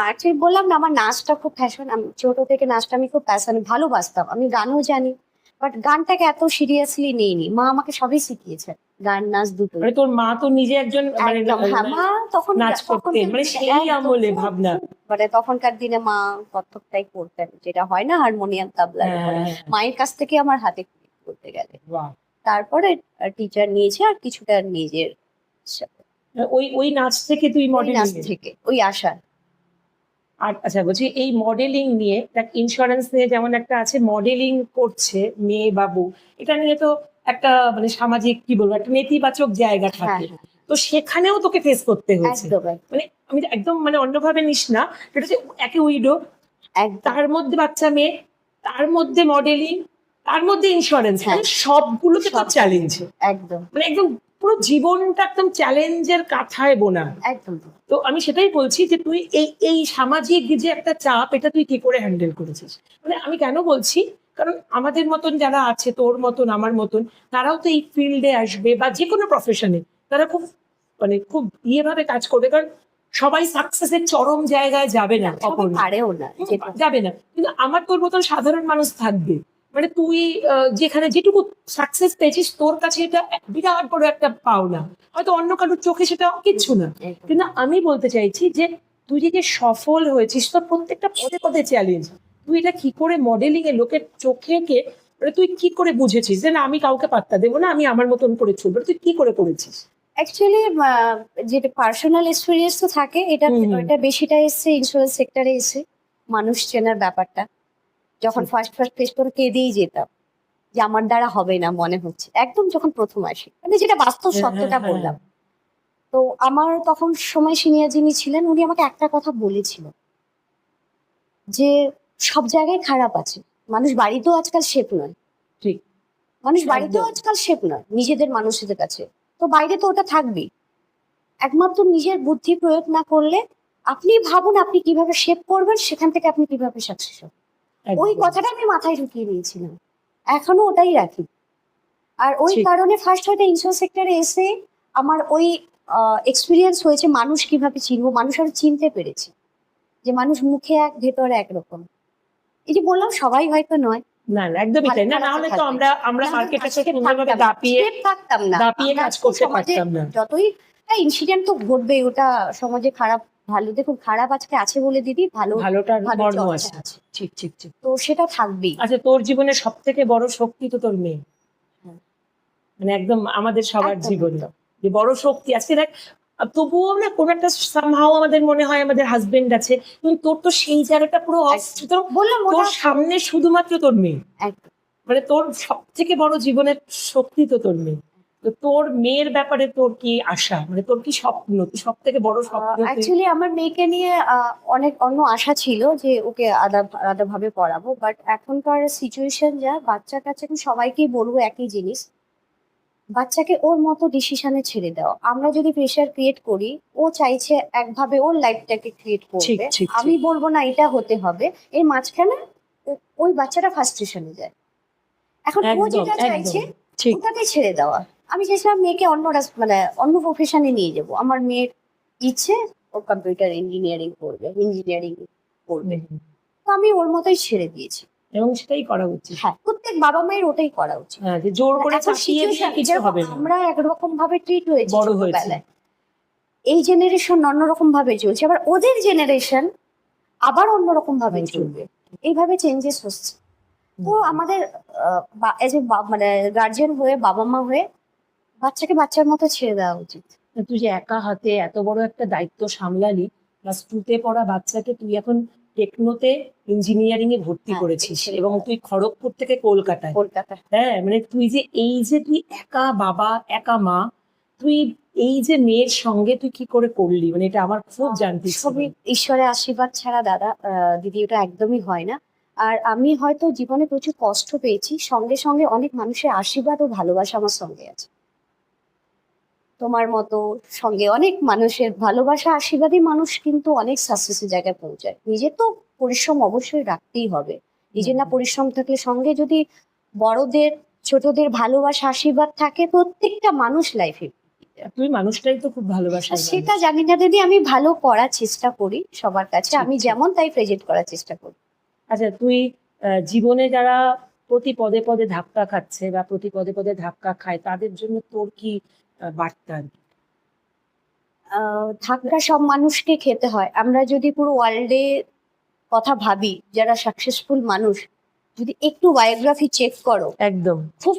Speaker 2: অ্যাকচুয়ালি বললাম না, আমার নাচটা খুব প্যাশন। আমি ছোট থেকে নাচটা আমি খুব প্যাশন ভালোবাসতাম। আমি গানও জানি, বাট গানটাকে এত সিরিয়াসলি নেইনি। মা আমাকে সবই শিখিয়েছে, গান নাচ দুটোই।
Speaker 1: মানে তোর মা তো নিজে একজন মানে
Speaker 2: একদম, হ্যাঁ, মা তখন
Speaker 1: নাচ করতেন, মানে সেই আমলে ভাবনা।
Speaker 2: মানে তখনকার দিনে মা কত্থকটাই করতেন, যেটা হয় না হারমোনিয়াম তাবলার উপরে। মায়ের কাছ থেকে আমার হাতে করতে গেলে,
Speaker 1: বাহ।
Speaker 2: তারপরে টিচার নিয়েছে আর কিছুটা নিজের সাথে।
Speaker 1: ওই নাচ থেকে তুই
Speaker 2: ওই নাচ
Speaker 1: মডেলিং?
Speaker 2: থেকে, ওই আশা।
Speaker 1: আর আচ্ছা, বলছি এই মডেলিং নিয়ে দেখ, ইন্স্যুরেন্স নিয়ে যেমন একটা আছে, মডেলিং করছে মেয়ে বাবু, এটা নিয়ে তো একটা মানে সামাজিক কি বলবো, একটা নেতিবাচক জায়গা
Speaker 2: হ্যাঁ,
Speaker 1: থাকে। তো সেখানেও তোকে ফেস করতে হয়েছে।
Speaker 2: একদম
Speaker 1: মানে আমি একদম মানে অন্যভাবে নিস না, এটা হচ্ছে একে উইডো,
Speaker 2: একদম
Speaker 1: তার মধ্যে বাচ্চা মেয়ে, তার মধ্যে মডেলিং, তার মধ্যে ইন্স্যুরেন্স,
Speaker 2: হ্যাঁ।
Speaker 1: মানে সবগুলোতে তো
Speaker 2: সব।
Speaker 1: চ্যালেঞ্জ।
Speaker 2: একদম
Speaker 1: মানে একদম পুরো জীবনটা একদম চ্যালেঞ্জের কাঁথায় বোনা।
Speaker 2: একদম।
Speaker 1: তো আমি সেটাই বলছি যে তুই এই সামাজিক যে একটা চাপ, এটা তুই কি করে হ্যান্ডেল করেছিস? মানে আমি কেন বলছি, কারণ আমাদের মতন যারা আছে, তোর মতন আমার মতন, তারাও তো এই ফিল্ডে আসবে বা যে কোনো প্রফেশনে, তারা খুব মানে খুব ভাবে কাজ করবে, কারণ সবাই সাকসেসের চরম জায়গায় যাবে না,
Speaker 2: সবাই
Speaker 1: অপর্ণা
Speaker 2: পারেও না যেটা।
Speaker 1: যাবে না, কিন্তু আমার তোর মতন সাধারণ মানুষ থাকবে। মানে তুই যেখানে যেটুকু সাকসেস পেয়েছিস, তোর কাছে এটা বিরাট বড় একটা পাওনা, হয়তো অন্য কারোর চোখে সেটা কিচ্ছু না।
Speaker 2: একদম।
Speaker 1: কিন্তু আমি বলতে চাইছি যে তুই যে সফল হয়েছিস, তোর প্রত্যেকটা পদে পদে চ্যালেঞ্জ, তুই এটা কি করে মডেলিং এ লোকের চোখে মানে তুই কি করে বুঝেছিস যে না, আমি কাউকে পাত্তা দেবো না, আমি আমার মতন করে চলবো? তুই কি করে করেছিস?
Speaker 2: অ্যাকচুয়ালি যেটা পার্সোনাল এক্সপিরিয়েন্স তো থাকে, এটা বেশিটা এসছে ইন্স্যুরেন্স সেক্টরে এসে মানুষ চেনার ব্যাপারটা। যখন ফার্স্ট ফেস করে কেঁদেই যেতাম যে আমার দ্বারা হবে না মনে হচ্ছে, একদম যখন প্রথম আসি, মানে যেটা বাস্তব সত্যটা বললাম। তো আমার তখন সময় সিনিয়র যিনি ছিলেন, উনি আমাকে একটা কথা বলেছিলেন যে সব জায়গায় খারাপ আছে, মানুষ বাড়িতেও আজকাল শেপ নয়।
Speaker 1: ঠিক।
Speaker 2: মানুষ বাড়িতেও আজকাল শেপ নয় নিজেদের মানুষদের কাছে, তো বাইরে তো ওটা থাকবেই। একমাত্র নিজের বুদ্ধি প্রয়োগ না করলে, আপনি ভাবুন আপনি কিভাবে শেপ করবেন, সেখান থেকে আপনি কিভাবে সাকসেস হবেন। ওই কথাটা আমি মাথায় ঢুকিয়ে নিয়েছিলাম, এখনো ওটাই রাখি। আর ওই কারণে ফার্স্ট হয়তো ইন্স্যুরেন্স সেক্টরে এসে আমার ওই এক্সপিরিয়েন্স হয়েছে, মানুষ কিভাবে চিনবো, মানুষ আমি চিনতে পেরেছি যে মানুষ মুখে এক ভেতরে একরকম। এই যে বললাম সবাই হয়তো নয়,
Speaker 1: না না, একদমই তাই না, নাহলে তো আমরা মার্কেটে সুন্দরভাবে
Speaker 2: থাকতাম না,
Speaker 1: দাপিয়ে কাজ করতে পারতাম না।
Speaker 2: যতই ইনসিডেন্ট তো ঘটবে, ওটা সমাজে খারাপ ভালো, দেখুন খারাপ আজকে আছে বলে দিদি
Speaker 1: ভালোটার মর্ম
Speaker 2: চর্চা
Speaker 1: আছে। ঠিক ঠিক ঠিক।
Speaker 2: তো সেটা থাকবেই।
Speaker 1: আচ্ছা, তোর জীবনের সব থেকে বড় শক্তি তো তোর মেয়ে,
Speaker 2: হ্যাঁ।
Speaker 1: মানে একদম আমাদের সবার
Speaker 2: একদম,
Speaker 1: জীবনে
Speaker 2: একদম।
Speaker 1: যে বড় শক্তি আজকে দেখ, তবুও না কোন একটা সামহাও আমাদের মনে হয় আমাদের হাজবেন্ড আছে, কিন্তু তোর তো সেই জায়গাটা পুরো অফ। সুতরাং
Speaker 2: বললাম
Speaker 1: তোর সামনে শুধুমাত্র তোর মেয়ে,
Speaker 2: একদম।
Speaker 1: মানে তোর সব থেকে বড় জীবনের শক্তি তো তোর মেয়ে। তো তোর মেয়ের ব্যাপারে তোর কি আশা, মানে তোর কি স্বপ্ন, তুই সব থেকে বড় স্বপ্ন?
Speaker 2: অ্যাকচুয়ালি আমার মেয়েকে নিয়ে অনেক অন্য আশা ছিল যে ওকে আলাদা ভাবে পড়াবো, বাট এখনকার সিচুয়েশন যা, বাচ্চা কাছে সবাইকেই বলবো একই জিনিস, বাচ্চাকে ওর মতো ডিসিশনে ছেড়ে দাও। আমরা যদি প্রেশার ক্রিয়েট করি, ও চাইছে একভাবে ওর লাইফটাকে ক্রিয়েট করবে, আমি বলবো না এটা হতে হবে, এর মাঝখানে ওই বাচ্চাটা ফ্রাস্ট্রেশনে যায়। এখন ও যেটা চাইছে ওটাকে ছেড়ে দেওয়া। আমি চাইছিলাম মেয়েকে মানে অন্য প্রফেশনে নিয়ে যাব। আমার মেয়ের ইচ্ছে ও কম্পিউটার ইঞ্জিনিয়ারিং করবে, তো আমি ওর মতোই ছেড়ে দিয়েছি,
Speaker 1: এবং সেটাই করা উচিত।
Speaker 2: হ্যাঁ, প্রত্যেক বাবা মায়ের ওটাই করা উচিত।
Speaker 1: হ্যাঁ, যে জোর করে চাপিয়ে দিয়ে কিছু হবে না।
Speaker 2: আমরা একরকম ভাবে ট্রিট হয়েছি
Speaker 1: বড় হয়েছে,
Speaker 2: ছোটবেলায়, এই জেনারেশন অন্যরকম ভাবে চলছে, আবার ওদের জেনারেশন আবার অন্যরকম ভাবে চলবে, এইভাবে চেঞ্জেস হচ্ছে। তো আমাদের এজ এ মানে গার্জিয়ান হয়ে, বাবা মা হয়ে বাচ্চাকে বাচ্চার মতো ছেড়ে দেওয়া উচিত।
Speaker 1: তুই যে একা হাতে এত বড় একটা দায়িত্ব সামলালি, ক্লাস 2 পড়া বাচ্চাকে তুই এখন টেকনোতে ইঞ্জিনিয়ারিং এ ভর্তি করেছিস, এবং তুই খড়গপুর থেকে কলকাতায়। হ্যাঁ, মানে তুই যে তুই একা বাবা একা মা, তুই এই যে মেয়ের সঙ্গে তুই কি করে করলি, মানে এটা আমার খুব জানতে ইচ্ছে
Speaker 2: সবই
Speaker 1: করে।
Speaker 2: ঈশ্বরের আশীর্বাদ ছাড়া দাদা, দিদি, ওটা একদমই হয় না। আর আমি হয়তো জীবনে প্রচুর কষ্ট পেয়েছি, সঙ্গে সঙ্গে অনেক মানুষের আশীর্বাদ ও ভালোবাসা আমার সঙ্গে আছে। তোমার মতো সঙ্গে অনেক মানুষের ভালোবাসা আশীর্বাদই মানুষ কিন্তু অনেক সাকসেসের জায়গায় পৌঁছায়। নিজের তো পরিশ্রম অবশ্যই রাখতেই হবে, নিজের না পরিশ্রম থাকলে সঙ্গে যদি বড়দের ছোটদের ভালোবাসা আশীর্বাদ থাকে, প্রত্যেকটা মানুষ লাইফে।
Speaker 1: তুই মানুষটাই তো খুব ভালোবাসার
Speaker 2: সেটা
Speaker 1: মানুষ।
Speaker 2: জানি না দিদি, আমি ভালো করার চেষ্টা করি সবার কাছে,
Speaker 1: ঠিক,
Speaker 2: আমি
Speaker 1: ঠিক।
Speaker 2: যেমন তাই প্রেজেন্ট করার চেষ্টা করি।
Speaker 1: আচ্ছা, তুই জীবনে যারা প্রতি পদে পদে ধাক্কা খাচ্ছে বা প্রতি পদে পদে ধাক্কা খায়, তাদের জন্য তোর কি বার্তা আর কি?
Speaker 2: ধাক্কা সব মানুষকে খেতে হয়। আমরা যদি পুরো ওয়ার্ল্ডে কথা ভাবি, যারা সাকসেসফুল মানুষ, যদি একটু বায়োগ্রাফি চেক করো,
Speaker 1: একদম।
Speaker 2: খুব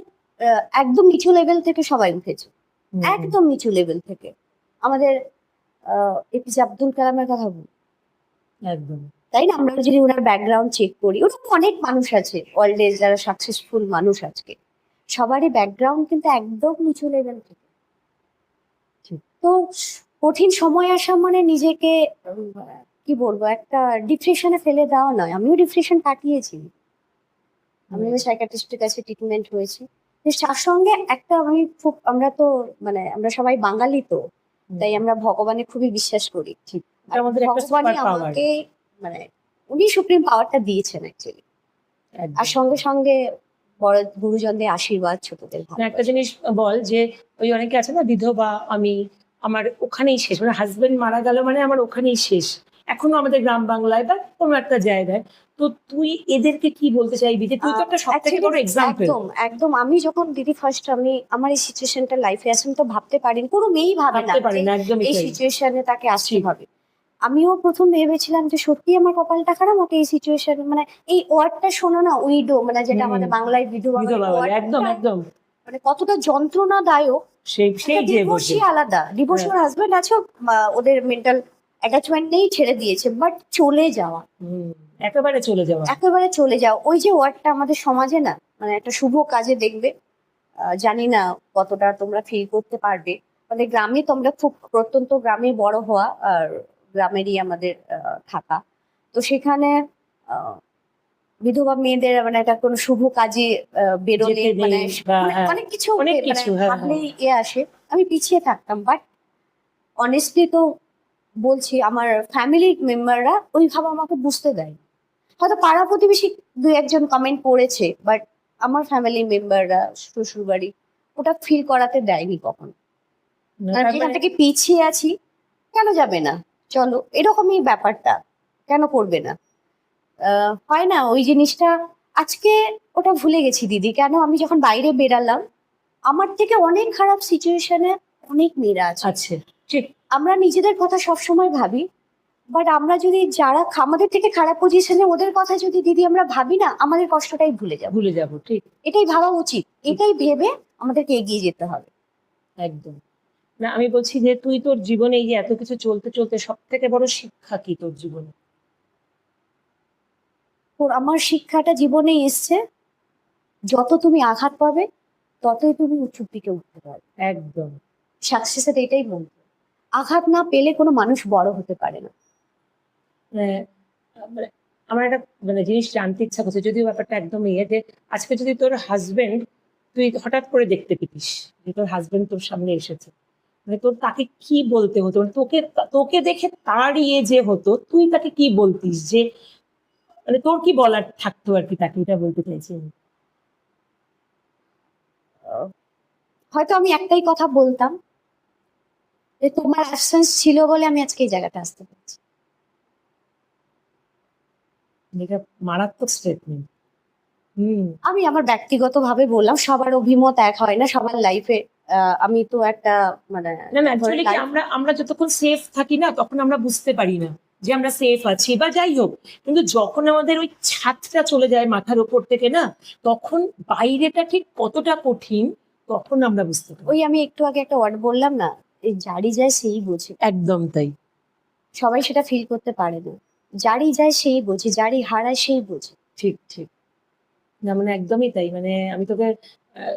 Speaker 2: একদম নিচু লেভেল থেকে সবাই উঠেছে,
Speaker 1: হুম, হুম,
Speaker 2: একদম নিচু লেভেল থেকে। আমাদের এপিজে আব্দুল কালামের কথা বলি,
Speaker 1: একদম।
Speaker 2: তাই না? আমরা যদি ওনার ব্যাকগ্রাউন্ড চেক করি, ওরকম অনেক মানুষ আছে ওয়ার্ল্ডে যারা সাকসেসফুল মানুষ আজকে, সবারই ব্যাকগ্রাউন্ড কিন্তু একদম নিচু লেভেল থেকে।
Speaker 1: ঠিক।
Speaker 2: তো কঠিন সময় আসা মানে নিজেকে কি বলবো, একটা ডিপ্রেশনে ফেলে দেওয়া নয়। আমিও ডিপ্রেশন কাটিয়েছি, আমিও সাইকিয়াট্রিস্টের কাছে ট্রিটমেন্ট হয়েছি। তার সঙ্গে একটা আমি খুব, আমরা তো মানে আমরা সবাই বাঙালি, তো তাই আমরা ভগবানে খুবই বিশ্বাস করি।
Speaker 1: ঠিক।
Speaker 2: আর
Speaker 1: এটা আমাদের একটা
Speaker 2: ভগবানই
Speaker 1: সুপার পাওয়ার।
Speaker 2: আমাকে মানে উনি সুপ্রিম পাওয়ারটা দিয়েছেন অ্যাকচুয়ালি। আর সঙ্গে সঙ্গে বড় গুরুজনদের আশীর্বাদ, ছোটদের
Speaker 1: একটা
Speaker 2: ভালোবাসা।
Speaker 1: জিনিস বল, যে ওই অনেকে আছে না, বিধবা আমি, আমার ওখানেই শেষ, মানে হাজবেন্ড মারা গেল মানে আমার ওখানেই শেষ, এখনো আমাদের গ্রাম বাংলায় বা কোনো একটা জায়গায়। তো তুই এদেরকে কি বলতে চাইবি, যে তুই তো একটা সব থেকে বড় এক্সাম্পল।
Speaker 2: একদম একদম। আমি যখন দিদি ফার্স্ট আমি আমার এই সিচুয়েশনটা লাইফে আসে, আমি তো ভাবতে পারিনি, কোনো মেয়েই ভাবে না
Speaker 1: ভাবতে পারি
Speaker 2: যে
Speaker 1: না, একদমই
Speaker 2: এই
Speaker 1: তাই।
Speaker 2: সিচুয়েশনে তাকে আসতে
Speaker 1: ঠিক।
Speaker 2: হবে। আমিও প্রথম ভেবেছিলাম যে সত্যি আমার কপালটা খারাপ, ওকে এই সিচুয়েশন, মানে এই ওয়ার্ডটা শোনো না, উইডো, মানে যেটা আমাদের বাংলায় বিধবা বলে,
Speaker 1: বিধবা বলে, একদম
Speaker 2: wordটা
Speaker 1: একদম।
Speaker 2: মানে কতটা যন্ত্রণাদায়ক।
Speaker 1: সেই সেই যে
Speaker 2: ডিভোর্সই
Speaker 1: বোঝে।
Speaker 2: আলাদা, ডিভোর্স ওর হাজবেন্ড আছে, ওদের মেন্টাল অ্যাটাচমেন্ট নেই, ছেড়ে দিয়েছে, বাট চলে যাওয়া,
Speaker 1: একেবারে চলে যাওয়া।
Speaker 2: একেবারে চলে যাও, ওই যে ওয়ার্ডটা আমাদের সমাজে না, মানে একটা শুভ কাজে দেখবে, জানি না কতটা তোমরা ফিল করতে পারবে। আমাদের গ্রামে, তোমরা খুব প্রত্যন্ত গ্রামে বড় হওয়া, আর গ্রামেরই আমাদের থাকা, তো সেখানে আহ, বিধবা মেয়েদের মানে একটা কোনো শুভ কাজে বেরোলে
Speaker 1: যেতে
Speaker 2: মানে
Speaker 1: নেই বা হ্যাঁ,
Speaker 2: অনেক কিছু
Speaker 1: অনেক
Speaker 2: মানে
Speaker 1: কিছু, হ্যাঁ,
Speaker 2: ভাবলেই আসে। আমি পিছিয়ে থাকতাম, বাট অনেস্টলি তো বলছি, আমার ফ্যামিলি মেম্বাররা ওইভাবে আমাকে বুঝতে দেয়। হয়তো পাড়া প্রতিবেশী দু একজন কমেন্ট করেছে, বাট আমার ফ্যামিলি মেম্বাররা, শ্বশুর বাড়ি, ওটা ফিল করাতে দেয়নি কখনো।
Speaker 1: তার
Speaker 2: যেখান
Speaker 1: মানে
Speaker 2: থেকে পিছিয়ে আছি, কেন যাবে না, চলো, এরকমই ব্যাপারটা, কেন করবে না? হয় না ওই জিনিসটা। আজকে ওটা ভুলে গেছি দিদি, কেন আমি যখন বাইরে বেরালাম, আমার থেকে অনেক খারাপ সিচুয়েশনে অনেক মেয়েরা আছে।
Speaker 1: আছে। ঠিক।
Speaker 2: আমরা নিজেদের কথা সবসময় ভাবি, বাট আমরা যদি যারা আমাদের থেকে খারাপ পজিশনে, ওদের কথা যদি দিদি আমরা ভাবি না, আমাদের কষ্টটাই ভুলে যাব।
Speaker 1: ভুলে যাবো, ঠিক।
Speaker 2: এটাই ভাবা উচিত, এটাই ভেবে আমাদেরকে এগিয়ে যেতে হবে।
Speaker 1: একদম। না, আমি বলছি যে তুই তোর জীবনে এই যে এত কিছু চলতে চলতে সব থেকে বড় শিক্ষা কি তোর জীবনে?
Speaker 2: আমার শিক্ষাটা জীবনে এসছে, যত তুমি আঘাত পাবে ততই তুমি উঁচুর দিকে উঠতে পারবে।
Speaker 1: একদম।
Speaker 2: সাকসেসের এটাই মন্ত্র। আঘাত না পেলে কোনো মানুষ বড় হতে পারে না।
Speaker 1: মানে মানে আমার একটা মানে জিনিস জানতে ইচ্ছা করছে, যদিও ব্যাপারটা একদম ইয়ে, যে আজকে যদি তোর হাজবেন্ড, তুই হঠাৎ করে দেখতে পেতিস যে তোর হাজবেন্ড তোর সামনে এসেছে, মানে তোর তাকে কি বলতে হতো, মানে তোকে তোকে দেখে তার ইয়ে যে হতো, তুই তাকে কি বলতিস, যে মানে তোর কি বলার থাকতো আর কি, তাকে এটা বলতে চাইছি আমি।
Speaker 2: হয়তো আমি একটাই কথা বলতাম, যে তোমার অ্যাবসেন্স ছিল বলে আমি আজকে এই জায়গাটা আসতে পারছি।
Speaker 1: এটা মারাত্মক স্টেটমেন্ট।
Speaker 2: আমি আমার ব্যক্তিগতভাবে বললাম, সবার অভিমত এক হয় না সবার লাইফে। আমি তো একটা মানে
Speaker 1: না না, অ্যাকচুয়ালি কি, আমরা আমরা যতক্ষণ সেফ থাকি না, তখন আমরা বুঝতে পারি না যে আমরা সেফ আছি বা যাই হোক, কিন্তু যখন আমাদের ওই ছাদটা চলে যায় মাথার ওপর থেকে না, তখন বাইরেটা ঠিক কতটা কঠিন, তখন আমরা বুঝতে পারি।
Speaker 2: ওই আমি একটু আগে একটা ওয়ার্ড বললাম না, এই যারই যায় সেই বোঝে।
Speaker 1: একদম তাই।
Speaker 2: সবাই সেটা ফিল করতে পারে না। যারই যায় সেই বোঝে, যারই হারায় সেই বোঝে।
Speaker 1: ঠিক ঠিক। না মানে একদমই তাই, মানে আমি তোকে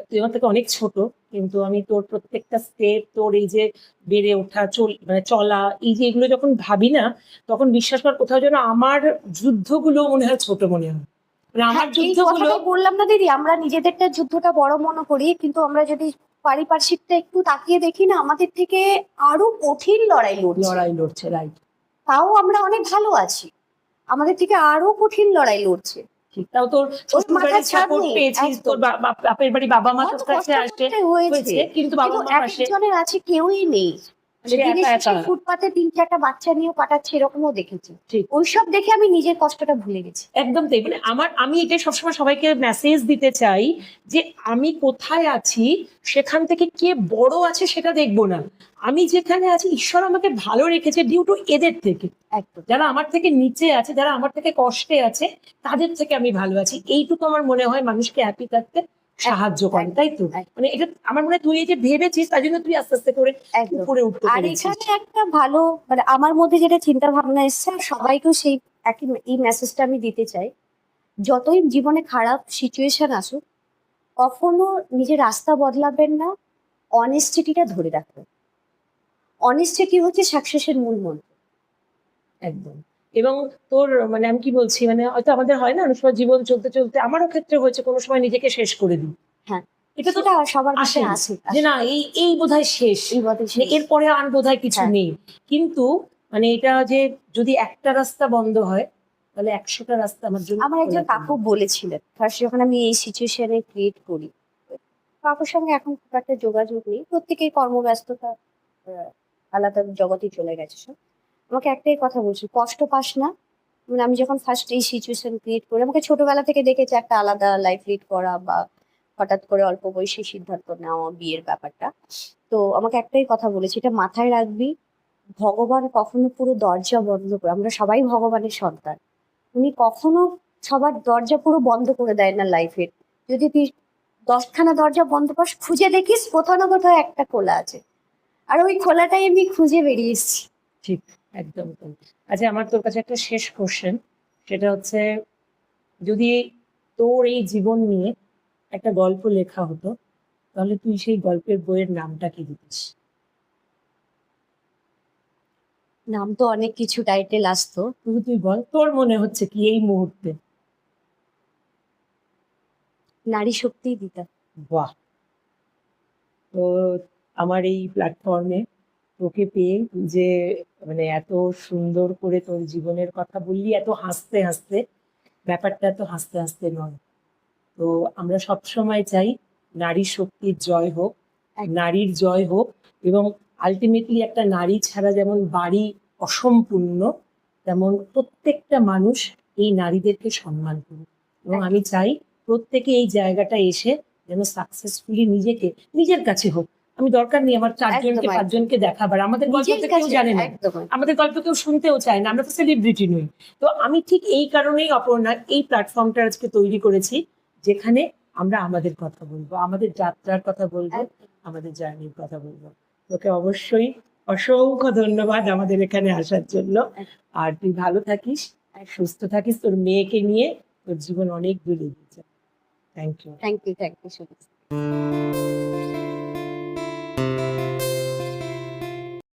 Speaker 1: তুই আমার থেকে অনেক ছোট, কিন্তু আমি তোর প্রত্যেকটা স্টেপ, তোর এই যে বেড়ে ওঠা, মানে চলা, এই যে এগুলো যখন ভাবি না, তখন বিশ্বাস কর কোথাও যেন আমার যুদ্ধগুলো মনে হয় ছোট মনে হয়, মানে আমার
Speaker 2: হ্যাঁ, এই
Speaker 1: যুদ্ধগুলো।
Speaker 2: কথাটাই বললাম না দিদি, আমরা নিজেদেরটা যুদ্ধটা বড় মনে করি, কিন্তু আমরা যদি পারিপার্শ্বিকটা একটু তাকিয়ে দেখি না, আমাদের থেকে আরো কঠিন
Speaker 1: লড়াই লড়ছে, রাইট।
Speaker 2: তাও আমরা অনেক ভালো আছি, আমাদের থেকে আরো কঠিন লড়াই লড়ছে।
Speaker 1: ঠিক, তাও তোর
Speaker 2: ওর
Speaker 1: শ্বশুর
Speaker 2: মাথায়
Speaker 1: বাড়ির
Speaker 2: ছাদ
Speaker 1: সাপোর্ট
Speaker 2: নেই,
Speaker 1: পেয়েছিস,
Speaker 2: একদম।
Speaker 1: তোর বাপের বাড়ি বাবা মা
Speaker 2: হয়তো
Speaker 1: তোর কাছে
Speaker 2: কষ্ট
Speaker 1: আসে
Speaker 2: করতে হয়েছে,
Speaker 1: কিন্তু বাবা
Speaker 2: কিন্তু
Speaker 1: মা
Speaker 2: এক
Speaker 1: পাশে,
Speaker 2: একজনের আছে কেউই নেই,
Speaker 1: সে
Speaker 2: দিনের
Speaker 1: একা
Speaker 2: শেষে
Speaker 1: একা।
Speaker 2: ফুটপাতে 3-4টা বাচ্চা নিয়েও কাটাচ্ছে, এরকমও দেখেছি।
Speaker 1: ঠিক,
Speaker 2: ওইসব দেখে আমি নিজের কষ্টটা ভুলে গেছি।
Speaker 1: একদম তাই, মানে আমি এটাই সবসময় সবাইকে মেসেজ দিতে চাই যে আমি কোথায় আছি সেখান থেকে কে বড় আছে সেটা দেখবো না, আমি যেখানে আছি ঈশ্বর আমাকে ভালো রেখেছে ডিউ টু এদের থেকে।
Speaker 2: একদম।
Speaker 1: যারা আমার থেকে নিচে আছে, যারা আমার থেকে কষ্টে আছে, তাদের থেকে আমি ভালো আছি, এইটুকু আমার মনে হয় মানুষকে হ্যাপি থাকতে সাহায্য করে, তাই তো? মানে এটা আমার মনে হয় তুই এই যে ভেবেছিস, তার জন্য তুই আস্তে আস্তে করে
Speaker 2: একদম।
Speaker 1: উপরে উঠতে
Speaker 2: আর
Speaker 1: পেরেছিস।
Speaker 2: এখানে একটা ভালো, মানে আমার মধ্যে যেটা চিন্তা ভাবনা এসছে, আর সবাইকেও সেই একই এই মেসেজটা আমি দিতে চাই, যতই জীবনে খারাপ সিচুয়েশন আসুক, কখনো নিজের রাস্তা বদলাবেন না, অনেস্টিটিটা ধরে রাখবেন। অনেস্টিটি হচ্ছে সাকসেসের মূল মন্ত্র।
Speaker 1: একদম। এবং তোর মানে আমি কি বলছি, মানে হয়তো আমাদের হয় না অনেক সময় জীবন চলতে চলতে, আমারও ক্ষেত্রে হয়েছে কোনো সময় নিজেকে শেষ করে দিই।
Speaker 2: হ্যাঁ,
Speaker 1: এটা তো
Speaker 2: সেটা সবার কাছে
Speaker 1: আসেই,
Speaker 2: আসে,
Speaker 1: যে না এই বোধহয় শেষ,
Speaker 2: এই বদল
Speaker 1: মানে এরপরে আর বোধহয় কিছু
Speaker 2: হ্যাঁ।
Speaker 1: নেই। কিন্তু মানে এটা যে যদি একটা রাস্তা বন্ধ হয় তাহলে 100টা রাস্তা আমার জন্য
Speaker 2: আমার একজন
Speaker 1: খোলা
Speaker 2: কাকু
Speaker 1: থাকবে।
Speaker 2: বলেছিলেন, ফার্স্ট যখন আমি এই সিচুয়েশনে ক্রিয়েট করি, কাকুর সঙ্গে এখন খুব একটা যোগাযোগ নেই, প্রত্যেকেই কর্মব্যস্ততা, আলাদা জগতে চলে গেছে সব। আমাকে একটাই কথা বলছি, কষ্ট পাস না। মানে আমি যখন ফার্স্ট এই সিচুয়েশন ক্রিয়েট করি, আমাকে ছোটবেলা থেকে দেখেছে একটা আলাদা লাইফ লিড করা, বা হঠাৎ করে অল্প বয়সে সিদ্ধান্ত নেওয়া বিয়ের ব্যাপারটা। তো আমাকে একটাই কথা বলেছে, এটা মাথায় রাখবি, ভগবান কখনো পুরো দরজা বন্ধ করে, আমরা সবাই ভগবানের সন্তান, উনি কখনো সবার দরজা পুরো বন্ধ করে দেয় না লাইফের। যদি তুই 10খানা দরজা বন্ধ পাস, খুঁজে দেখিস কোথাও না কোথাও একটা খোলা আছে, আর ওই খোলাটাই আমি খুঁজে বেরিয়ে এসেছি।
Speaker 1: ঠিক, একদম তাই। আচ্ছা, আমার তোর কাছে একটা শেষ কোশ্চেন, সেটা হচ্ছে যদি তোর এই জীবন নিয়ে একটা গল্প লেখা হতো, তাহলে তুই সেই গল্পের বইয়ের নামটা কি দিতিস?
Speaker 2: নাম তো অনেক কিছু টাইটেল আসতো,
Speaker 1: তুই বল, তোর মনে হচ্ছে কি এই মুহূর্তে?
Speaker 2: নারী শক্তি দিতাম।
Speaker 1: বাহ! তো আমার এই প্ল্যাটফর্মে তোকে পেয়ে, তুই যে মানে এত সুন্দর করে তোর জীবনের কথা বললি, এত হাসতে হাসতে, ব্যাপারটা এত হাসতে হাসতে নয়। তো আমরা সবসময় চাই নারীর শক্তির জয় হোক, নারীর জয় হোক, এবং আলটিমেটলি একটা নারী ছাড়া যেমন বাড়ি অসম্পূর্ণ, তেমন প্রত্যেকটা মানুষ এই নারীদেরকে সম্মান করুক। এবং আমি চাই প্রত্যেকে এই জায়গাটা এসে যেন সাকসেসফুলি নিজেকে, নিজের কাছে হোক, আমি দরকার নেই আমার 4জনকে 5জনকে দেখাবার, আমাদের গল্প
Speaker 2: নিজের
Speaker 1: তো কেউ
Speaker 2: কাছে
Speaker 1: জানে না,
Speaker 2: একদম।
Speaker 1: আমাদের গল্প কেউ শুনতেও চায় না, আমরা তো সেলিব্রিটি নই। তো আমি ঠিক এই কারণেই অপর্ণা এই প্ল্যাটফর্মটা আজকে তৈরি করেছি, যেখানে আমরা আমাদের কথা বলবো, আমাদের যাত্রার কথা বলবো, আমাদের জার্নির কথা বলবো। তোকে অবশ্যই অসংখ্য ধন্যবাদ আমাদের এখানে আসার জন্য। আর তুই ভালো থাকিস, সুস্থ থাকিস, তোর মেয়েকে নিয়ে তোর জীবন অনেক দূর এগিয়ে যায়। Thank you.
Speaker 2: Thank you so much.